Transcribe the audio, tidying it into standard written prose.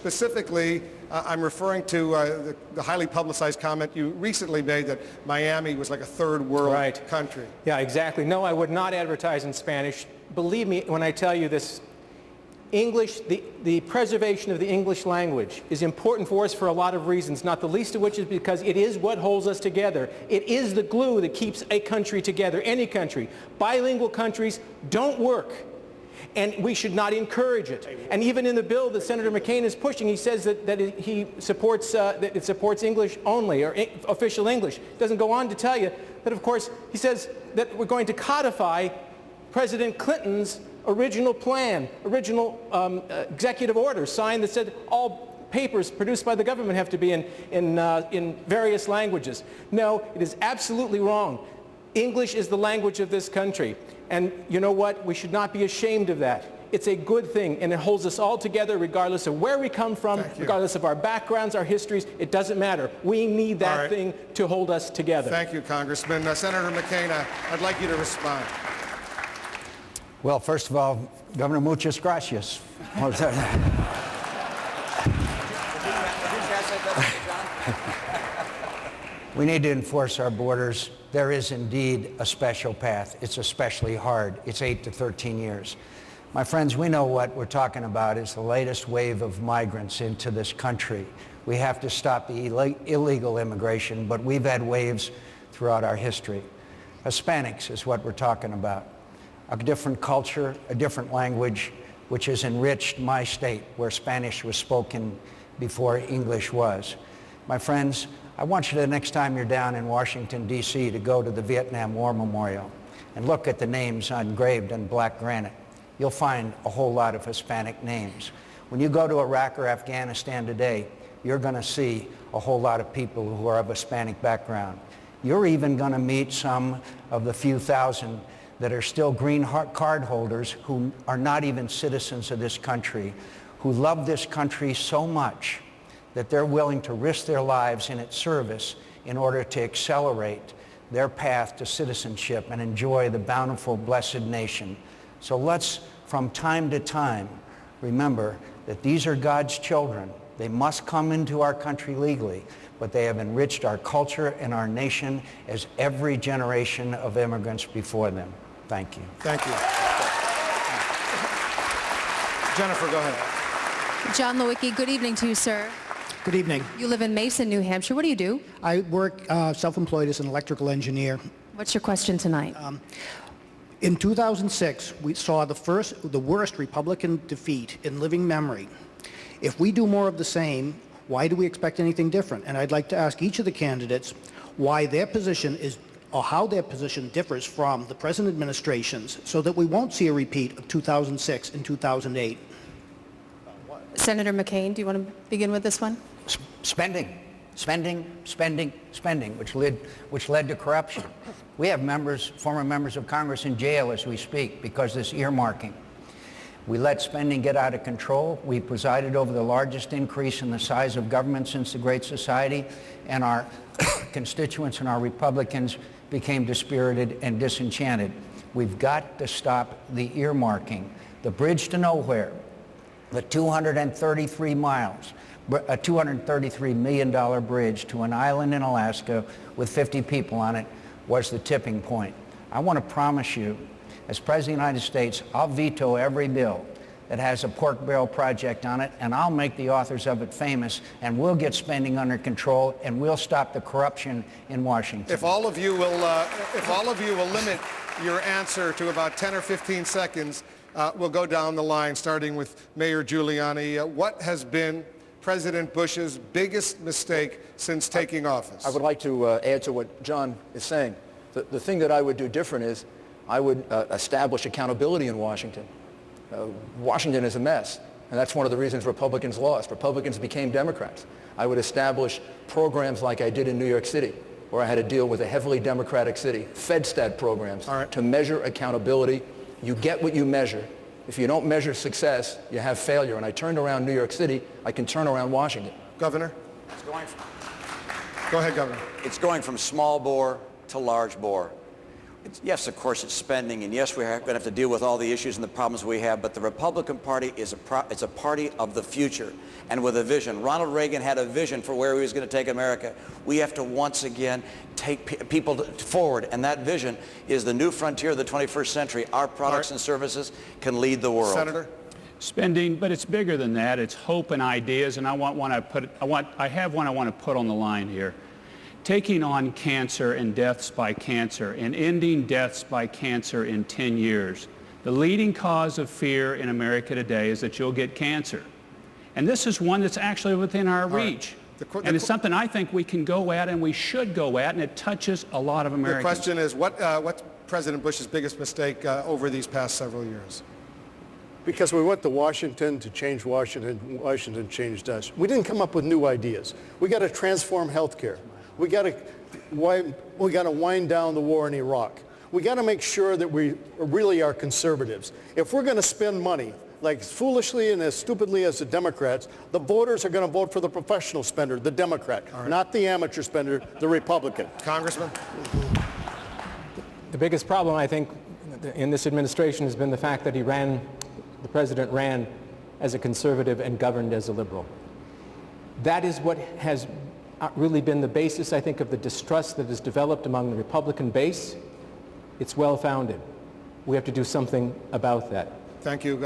Specifically, I'm referring to the highly publicized comment you recently made that Miami was like a third world country. Yeah, exactly. No, I would not advertise in Spanish. Believe me when I tell you this. English, the preservation of the English language is important for us for a lot of reasons, not the least of which is because it is what holds us together. It is the glue that keeps a country together, any country. Bilingual countries don't work, and we should not encourage it. And even in the bill that Senator McCain is pushing, he says that he supports that it supports English only, or official English. It doesn't go on to tell you that, of course, he says that we're going to codify President Clinton's original plan, original executive order signed that said all papers produced by the government have to be in various languages. No, it is absolutely wrong. English is the language of this country. And you know what? We should not be ashamed of that. It's a good thing, and it holds us all together regardless of where we come from, regardless of our backgrounds, our histories. It doesn't matter. We need that thing to hold us together. Thank you, Congressman. Senator McCain, I'd like you to respond. Well, first of all, Governor, muchas gracias. We need to enforce our borders. There is indeed a special path. It's especially hard. It's 8 to 13 years. My friends, we know what we're talking about is the latest wave of migrants into this country. We have to stop the illegal immigration, but we've had waves throughout our history. Hispanics is what we're talking about. A different culture, a different language, which has enriched my state where Spanish was spoken before English was. My friends, I want you to, next time you're down in Washington, D.C., to go to the Vietnam War Memorial and look at the names engraved in black granite. You'll find a whole lot of Hispanic names. When you go to Iraq or Afghanistan today, you're going to see a whole lot of people who are of Hispanic background. You're even going to meet some of the few thousand that are still green card holders who are not even citizens of this country, who love this country so much that they're willing to risk their lives in its service in order to accelerate their path to citizenship and enjoy the bountiful, blessed nation. So let's, from time to time, remember that these are God's children. They must come into our country legally, but they have enriched our culture and our nation as every generation of immigrants before them. Thank you. Thank you. Jennifer, go ahead. John Lewicki, good evening to you, sir. Good evening. You live in Mason, New Hampshire. What do you do? I work self-employed as an electrical engineer. What's your question tonight? In 2006, we saw the worst Republican defeat in living memory. If we do more of the same, why do we expect anything different? And I'd like to ask each of the candidates why their position is, or how their position differs from the present administration's, so that we won't see a repeat of 2006 and 2008. Senator McCain, do you want to begin with this one? Spending, which led to corruption. We have former members of Congress in jail as we speak because of this earmarking. We let spending get out of control. We presided over the largest increase in the size of government since the Great Society, and our constituents and our Republicans became dispirited and disenchanted. We've got to stop the earmarking. The bridge to nowhere, the 233 miles, a $233 million bridge to an island in Alaska with 50 people on it was the tipping point. I want to promise you, as President of the United States, I'll veto every bill that has a pork barrel project on it, and I'll make the authors of it famous, and we'll get spending under control, and we'll stop the corruption in Washington. If all of you will limit your answer to about 10 or 15 seconds, we'll go down the line, starting with Mayor Giuliani. What has been President Bush's biggest mistake since taking office? I would like to add to what John is saying. The thing that I would do different is I would establish accountability in Washington. Washington is a mess, and that's one of the reasons Republicans lost. Republicans became Democrats. I would establish programs like I did in New York City, where I had to deal with a heavily Democratic city, FedStat programs to measure accountability. You get what you measure. If you don't measure success, you have failure. And I turned around New York City, I can turn around Washington. Governor? Go ahead, Governor. It's going from small bore to large bore. Yes, of course, it's spending, and yes, we're going to have to deal with all the issues and the problems we have, but the Republican Party is it's a party of the future and with a vision. Ronald Reagan had a vision for where he was going to take America. We have to once again take people forward, and that vision is the new frontier of the 21st century. Our products and services can lead the world. Senator? Spending, but it's bigger than that. It's hope and ideas, and I have one I want to put on the line here. Taking on cancer and deaths by cancer and ending deaths by cancer in 10 years. The leading cause of fear in America today is that you'll get cancer. And this is one that's actually within our reach. And it's something I think we can go at and we should go at, and it touches a lot of Americans. The question is, what's President Bush's biggest mistake over these past several years? Because we went to Washington to change Washington, Washington changed us. We didn't come up with new ideas. We got to transform health care. We got to wind down the war in Iraq. We got to make sure that we really are conservatives. If we're going to spend money, like foolishly and as stupidly as the Democrats, the voters are going to vote for the professional spender, the Democrat, not the amateur spender, the Republican. Congressman? The biggest problem, I think, in this administration has been the fact that the president ran as a conservative and governed as a liberal. That is what has really been the basis, I think, of the distrust that has developed among the Republican base. It's well-founded. We have to do something about that. Thank you.